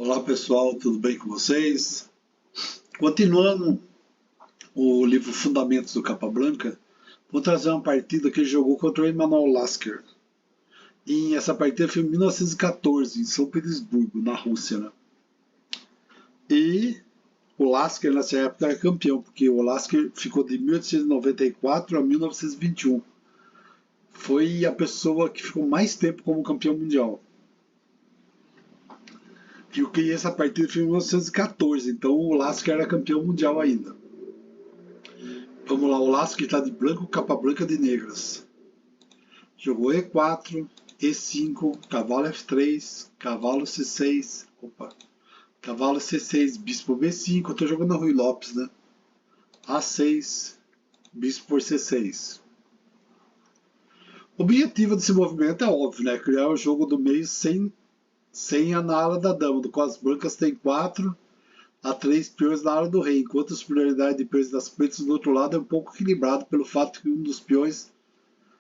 Olá pessoal, tudo bem com vocês? Continuando o livro Fundamentos do Capablanca, vou trazer uma partida que ele jogou contra o Emanuel Lasker. E essa partida foi em 1914, em São Petersburgo, na Rússia. Né? E o Lasker nessa época era campeão, porque o Lasker ficou de 1894 a 1921. Foi a pessoa que ficou mais tempo como campeão mundial. E eu ganhei essa partida foi em 1914, então o Lasker era campeão mundial ainda. Vamos lá, o Lasker está de branco, capa branca de negras. Jogou E4, E5, cavalo F3, cavalo C6, opa, cavalo C6, bispo B5, eu tô jogando a Rui Lopes, né? A6, bispo por C6. O objetivo desse movimento é óbvio, né? Criar o jogo do meio sem a ala da dama, do qual as brancas têm 4 a 3 peões na área do rei, enquanto a superioridade de peões das pretas do outro lado é um pouco equilibrado pelo fato que um dos peões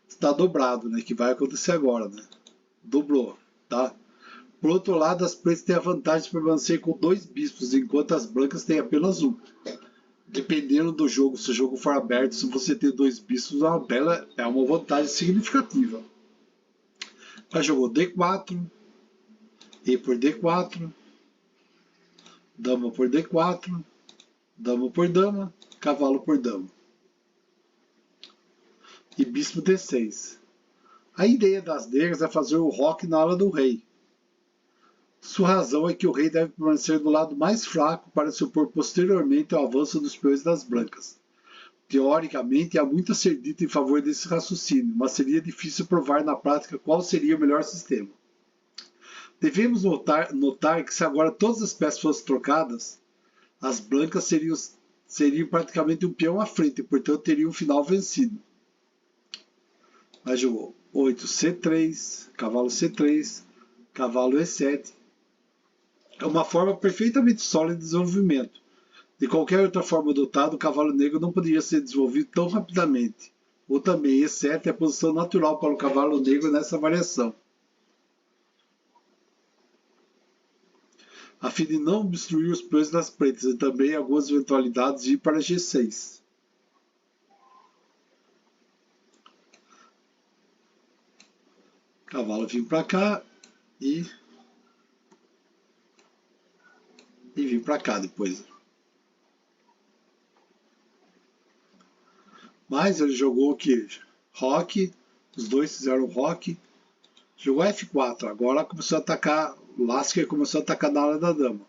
está dobrado, né? Que vai acontecer agora, né? Dobrou, tá? Por outro lado, as pretas têm a vantagem de permanecer com 2 bispos, enquanto as brancas têm apenas um. Dependendo do jogo, se o jogo for aberto, se você ter 2 bispos, é uma vantagem significativa. Já jogou D4, E por D4, dama por D4, dama por dama, cavalo por dama. E bispo D6. A ideia das negras é fazer o roque na ala do rei. Sua razão é que o rei deve permanecer do lado mais fraco para se opor posteriormente ao avanço dos peões das brancas. Teoricamente, há muito a ser dito em favor desse raciocínio, mas seria difícil provar na prática qual seria o melhor sistema. Devemos notar que se agora todas as peças fossem trocadas, as brancas seriam praticamente um peão à frente, e portanto teriam um final vencido. Mas jogou 8 C3, cavalo C3, cavalo E7. É uma forma perfeitamente sólida de desenvolvimento. De qualquer outra forma adotada, o cavalo negro não poderia ser desenvolvido tão rapidamente. Ou também E7 é a posição natural para o cavalo negro nessa variação. A fim de não obstruir os peões das pretas e também algumas eventualidades de ir para G6. Cavalo vem para cá e vim para cá depois. Mas ele jogou aqui roque, os dois fizeram roque, jogou F4, agora começou a atacar, o Lasker começou a atacar na área da dama.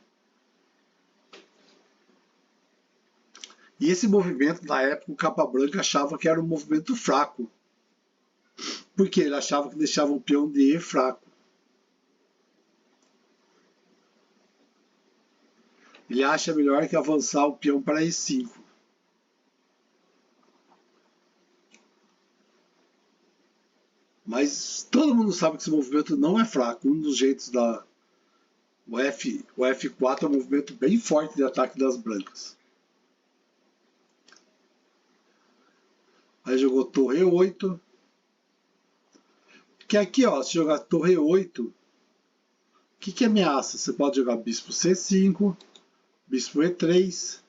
E esse movimento, na época, o Capa Branca achava que era um movimento fraco, porque ele achava que deixava o peão de E fraco. Ele acha melhor que avançar o peão para E5. Mas todo mundo sabe que esse movimento não é fraco. Um dos jeitos o F4 é um movimento bem forte de ataque das brancas. Aí jogou torre E8. Que aqui, ó, se jogar torre E8, o que ameaça? Você pode jogar bispo C5, bispo E3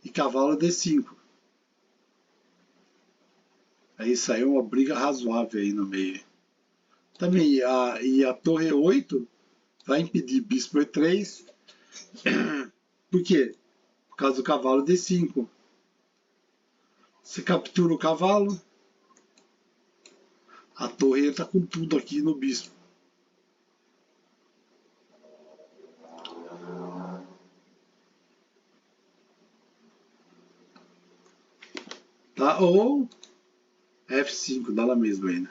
e cavalo D5. Aí saiu uma briga razoável aí no meio. Também, e a torre E8 vai impedir bispo E3. Por quê? Por causa do cavalo D5. Você captura o cavalo, a torre entra com tudo aqui no bispo. Tá? Ou F5, dá lá mesmo aí, né?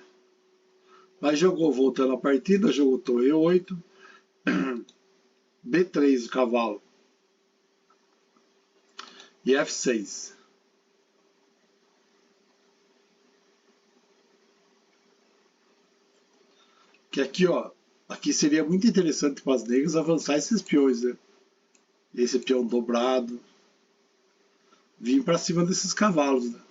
Mas jogou, voltando a partida, jogou torre E8, B3 o cavalo e F6. Que aqui, ó, aqui seria muito interessante para as negras avançar esses peões, né? Esse peão dobrado, vir para cima desses cavalos, né?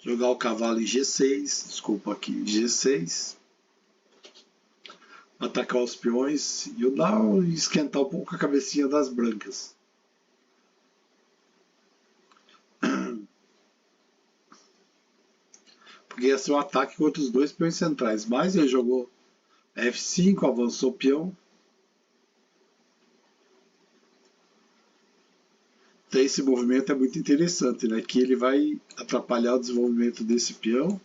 Jogar o cavalo em G6, desculpa aqui, G6. Atacar os peões e esquentar um pouco a cabecinha das brancas. Porque ia ser um ataque contra os dois peões centrais. Mas ele jogou F5, avançou o peão. Então esse movimento é muito interessante, né? Que ele vai atrapalhar o desenvolvimento desse peão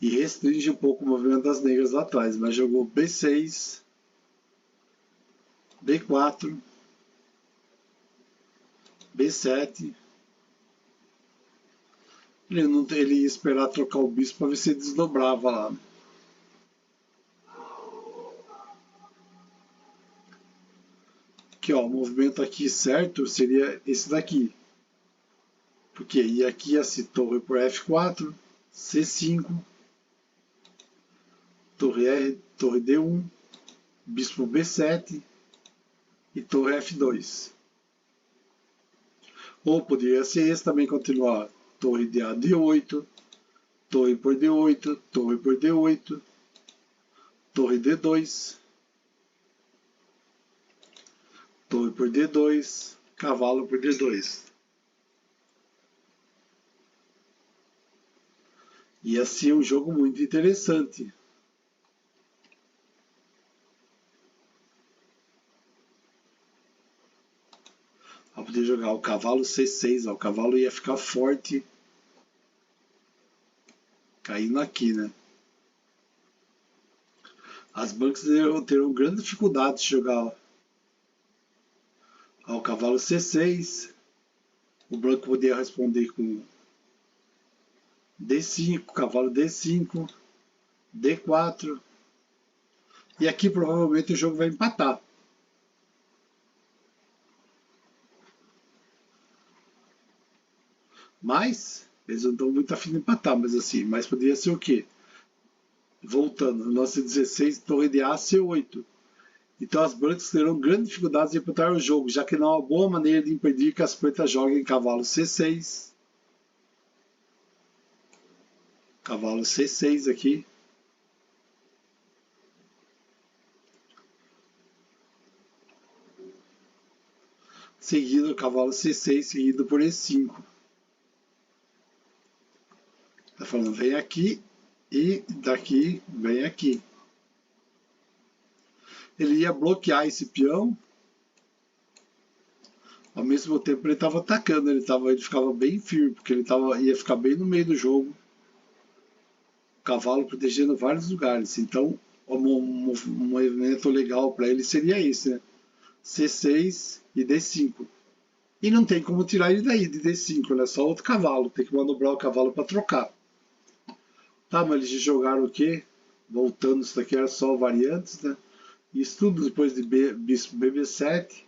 e restringe um pouco o movimento das negras lá atrás. Mas jogou B6, B4, B7. Ele ia esperar trocar o bispo para ver se ele desdobrava lá. Aqui, ó, o movimento aqui certo seria esse daqui. Porque e aqui ia se torre por F4, C5, torre R, torre D1, bispo B7 e torre F2. Ou poderia ser esse também continuar. Torre DA D8, torre por D8, torre por D8, torre D2, torre por D2, cavalo por D2. Ia ser um jogo muito interessante. Para poder jogar o cavalo C6, ó, o cavalo ia ficar forte caindo aqui, né? As brancas terão grande dificuldade de jogar o cavalo C6. O branco poderia responder com D5, cavalo D5, D4. E aqui provavelmente o jogo vai empatar. Mas eles não estão muito afim de empatar, mas assim, mas poderia ser o quê? Voltando, no lance 16, torre de A, C8. Então as brancas terão grandes dificuldades de empatar o jogo, já que não há uma boa maneira de impedir que as pretas joguem cavalo C6. Cavalo C6 aqui. Seguido cavalo C6, seguido por E5. Tá falando, vem aqui e daqui vem aqui. Ele ia bloquear esse peão. Ao mesmo tempo ele estava atacando, ele ficava bem firme, porque ele ia ficar bem no meio do jogo. O cavalo protegendo vários lugares. Então, um movimento legal para ele seria esse, né? C6 e D5. E não tem como tirar ele daí de D5, né? Só outro cavalo. Tem que manobrar o cavalo para trocar. Tá, mas eles jogaram o quê? Voltando, isso daqui era só variantes, né? Isso tudo depois de bispo BB7,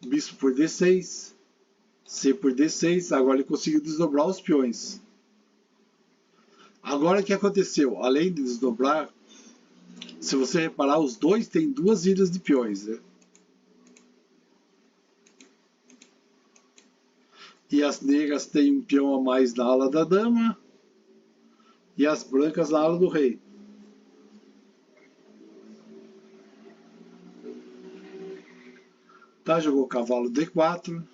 bispo por D6, C por D6. Agora ele conseguiu desdobrar os peões. Agora o que aconteceu? Além de desdobrar, se você reparar, os dois têm duas ilhas de peões, né? E as negras têm um peão a mais na ala da dama e as brancas na ala do rei. Tá, jogou cavalo D4.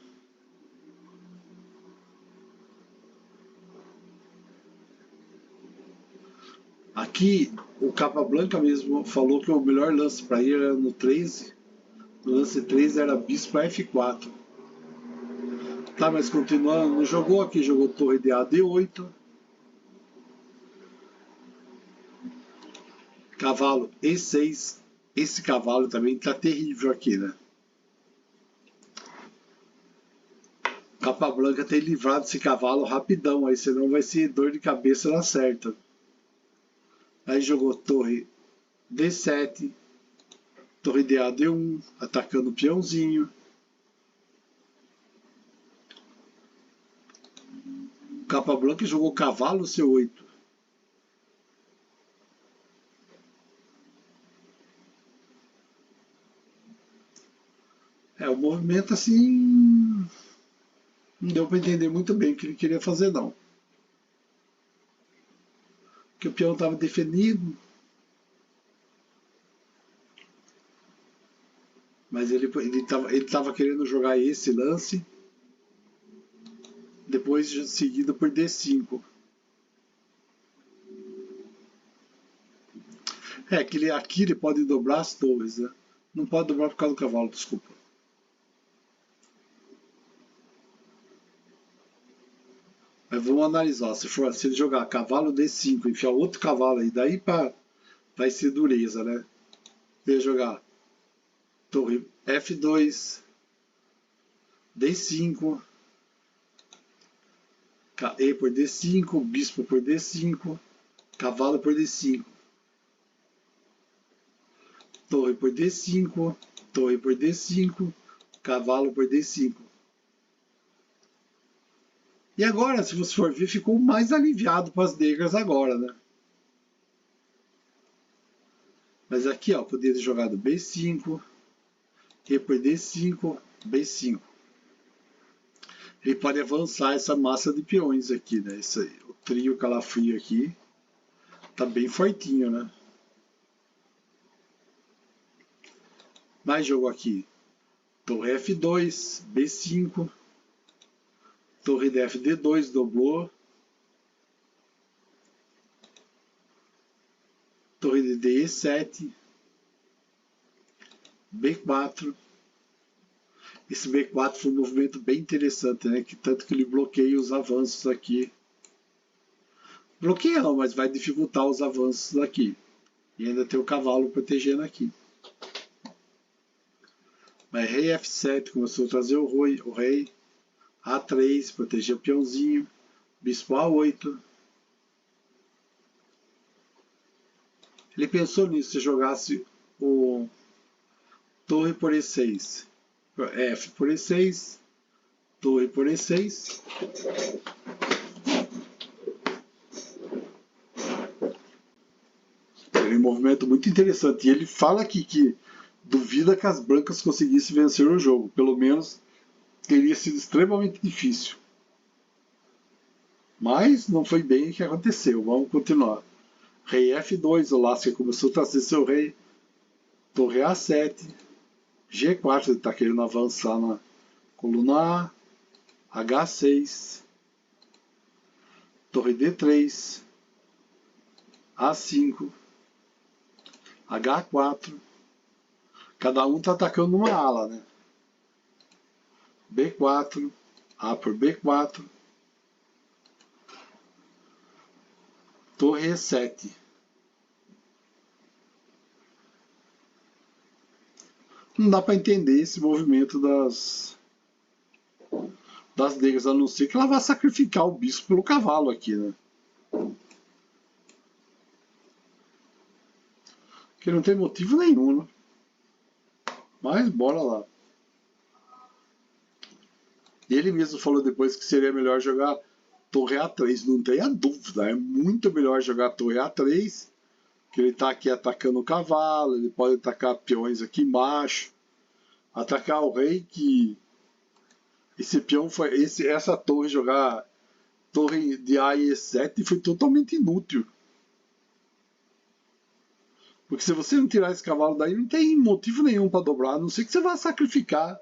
Aqui, o Capa Blanca mesmo falou que o melhor lance para ir era no 13. No lance 3 era bispo F4. Tá, mas continuando, não jogou aqui, jogou torre de A D8. Cavalo E6. Esse cavalo também tá terrível aqui, né? Capa Blanca tem livrado esse cavalo rapidão, aí senão vai ser dor de cabeça na certa. Aí jogou torre D7, torre de A D1, atacando o peãozinho. Capa Blanca jogou cavalo C8. É, o movimento assim. Não deu para entender muito bem o que ele queria fazer, não. Porque o peão estava defendido, mas ele tava querendo jogar esse lance, depois seguido por D5. É, que aqui ele pode dobrar as torres, né? Não pode dobrar por causa do cavalo, desculpa. Mas vamos analisar. Se ele jogar cavalo D5, enfiar outro cavalo aí, daí vai ser dureza, né? Ele ia jogar torre F2, D5, E por D5, bispo por D5, cavalo por D5, torre por D5, torre por D5, cavalo por D5. E agora, se você for ver, ficou mais aliviado para as negras agora, né? Mas aqui, ó, poderia ter jogado B5, E por D5, B5. Ele pode avançar essa massa de peões aqui, né? Esse aí, o trio calafrio aqui tá bem fortinho, né? Mais jogo aqui. Torre F2, B5, torre de FD2, dobrou. Torre de DE7, B4. Esse B4 foi um movimento bem interessante, né? Que tanto que ele bloqueia os avanços aqui. Bloqueia não, mas vai dificultar os avanços aqui. E ainda tem o cavalo protegendo aqui. Mas rei F7 começou a trazer o rei. A3, proteger o peãozinho. Bispo A8. Ele pensou nisso, se jogasse o torre por E6. F por E6. Torre por E6. É um movimento muito interessante. E ele fala aqui que duvida que as brancas conseguissem vencer o jogo. Pelo menos teria sido extremamente difícil. Mas não foi bem o que aconteceu. Vamos continuar. Rei F2, o Lasca começou a trazer seu rei. Torre A7. G4, ele está querendo avançar na coluna A. H6. Torre D3. A5. H4. Cada um está atacando uma ala, né? B4. A por B4. Torre E7. Não dá para entender esse movimento das negras, a não ser que ela vá sacrificar o bispo pelo cavalo aqui, né? Que não tem motivo nenhum, né? Mas bora lá. E ele mesmo falou depois que seria melhor jogar torre A3, não tenha dúvida, é muito melhor jogar torre A3, que ele está aqui atacando o cavalo, ele pode atacar peões aqui embaixo, atacar o rei, que esse peão foi, essa torre jogar torre de A e E7 foi totalmente inútil. Porque se você não tirar esse cavalo daí, não tem motivo nenhum para dobrar, a não ser que você vá sacrificar,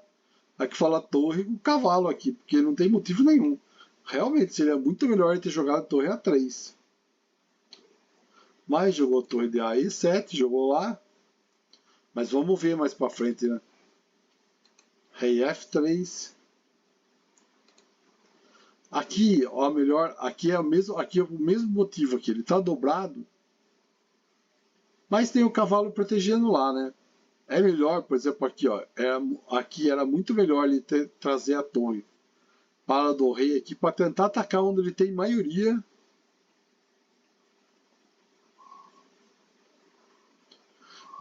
aqui fala torre, o cavalo aqui, porque não tem motivo nenhum. Realmente seria muito melhor ter jogado torre A3. Mas jogou torre de A e E7, jogou lá. Mas vamos ver mais para frente, né? Rei F3. Aqui, ó, melhor, aqui é o mesmo motivo aqui, ele está dobrado. Mas tem o cavalo protegendo lá, né? É melhor, por exemplo, aqui, ó, aqui era muito melhor ele trazer a torre para do rei aqui para tentar atacar onde ele tem maioria.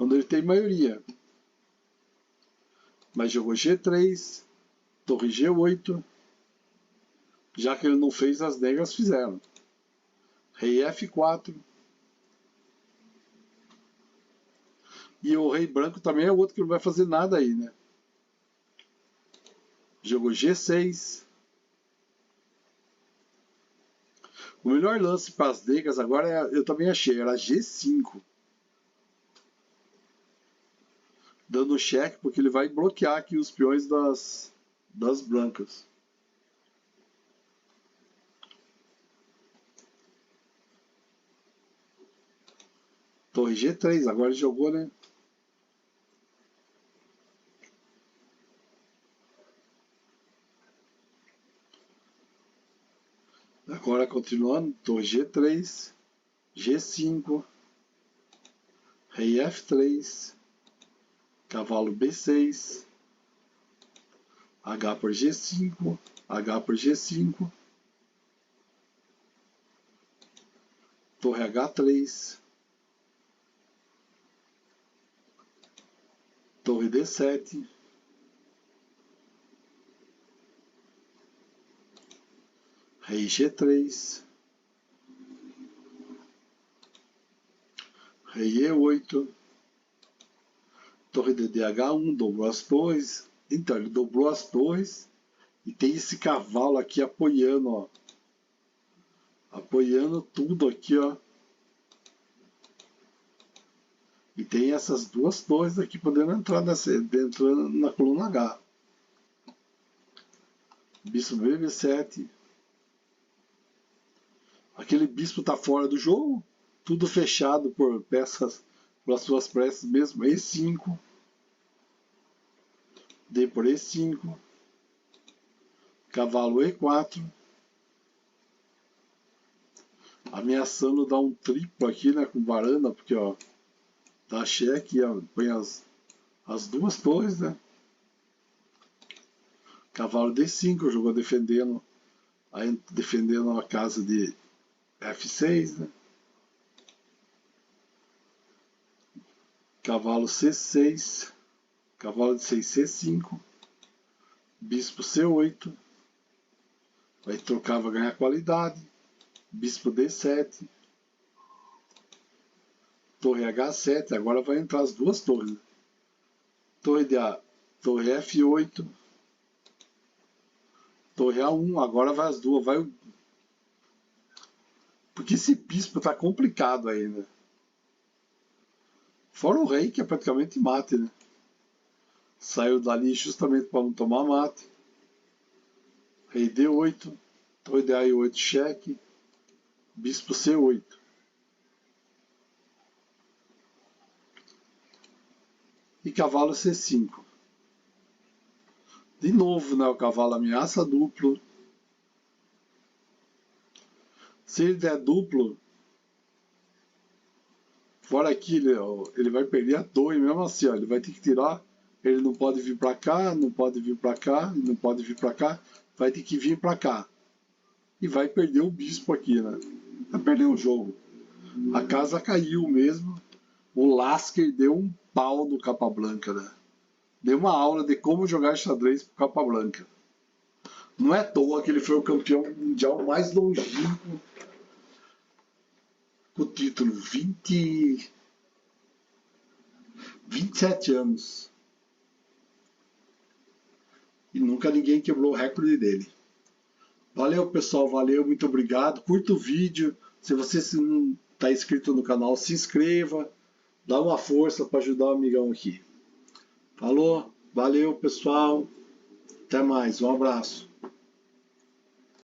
Onde ele tem maioria. Mas jogou G3, torre G8. Já que ele não fez, as negras fizeram. Rei F4. E o rei branco também é outro que não vai fazer nada aí, né? Jogou G6. O melhor lance para as negras agora, eu também achei, era G5. Dando cheque, porque ele vai bloquear aqui os peões das brancas. Torre G3, agora ele jogou, né? Agora continuando, torre G3, G5, rei F3, cavalo B6, H por G5, H por G5, torre H3, torre D7, rei G3, rei E8, torre DDH1, dobrou as torres. Então, ele dobrou as torres e tem esse cavalo aqui apoiando, ó. Apoiando tudo aqui, ó. E tem essas duas torres aqui podendo entrar entrando na coluna H. Bispo BB7. Aquele bispo tá fora do jogo. Tudo fechado por peças, pelas suas peças mesmo. E5. D por E5. Cavalo E4. Ameaçando dar um triplo aqui, né? Com varanda, porque, ó. Dá cheque, ó, põe as duas torres, né? Cavalo D5, jogou defendendo a casa de F6, né? Cavalo C6, cavalo de 6 C5, bispo C8, vai trocar, vai ganhar qualidade, bispo D7, torre H7, agora vai entrar as duas torres, né? Torre F8, torre A1, agora vai as duas, vai. Porque esse bispo tá complicado aí, né? Fora o rei, que é praticamente mate, né? Saiu dali justamente para não tomar mate. Rei D8, torre de A8, cheque, bispo C8. E cavalo C5. De novo, né? O cavalo ameaça duplo. Se ele der duplo, fora aqui, ele vai perder a torre mesmo assim, ó, ele vai ter que tirar. Ele não pode vir para cá, não pode vir para cá, não pode vir para cá, vai ter que vir para cá. E vai perder o bispo aqui, né? Vai perder o jogo. A casa caiu mesmo. O Lasker deu um pau no Capablanca, né? Deu uma aula de como jogar xadrez pro Capablanca. Não é à toa que ele foi o campeão mundial mais longínquo com o título 27 anos. E nunca ninguém quebrou o recorde dele. Valeu, pessoal. Valeu, muito obrigado. Curta o vídeo. Se você não está inscrito no canal, se inscreva. Dá uma força para ajudar o amigão aqui. Falou. Valeu, pessoal. Até mais. Um abraço.